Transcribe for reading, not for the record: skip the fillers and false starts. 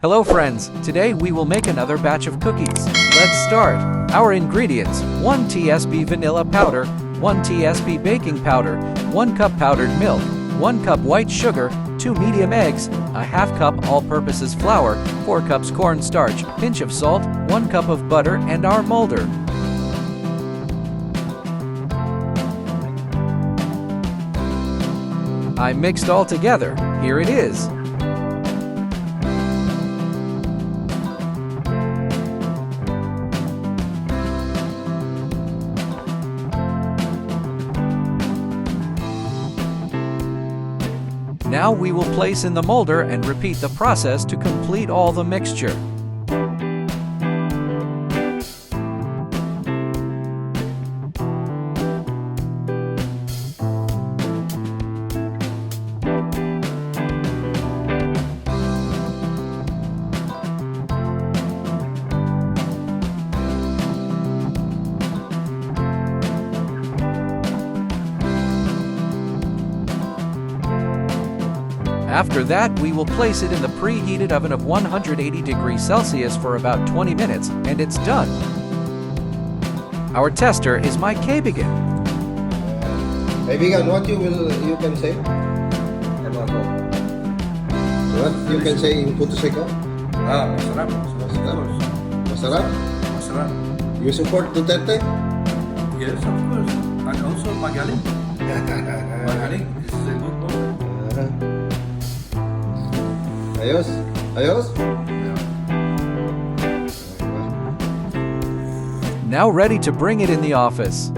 Hello friends, today we will make another batch of cookies. Let's start. Our ingredients: 1 tsp vanilla powder, 1 tsp baking powder, 1 cup powdered milk, 1 cup white sugar, 2 medium eggs, a half cup all-purposes flour, 4 cups cornstarch, pinch of salt, 1 cup of butter, and our molder. I mixed all together. Here it is. Now we will place in the molder and repeat the process to complete all the mixture. After that, we will place it in the preheated oven of 180 degrees Celsius for about 20 minutes, and it's done. Our tester is Mike Kaibigan. Kaibigan, what you can say? What you can say in Puerto Rico? Masarap. Masarap? Masarap. You support Duterte? Yes, of course. And also Magaling. Magaling is a good boy. Ayos? Ayos? Now ready to bring it in the office.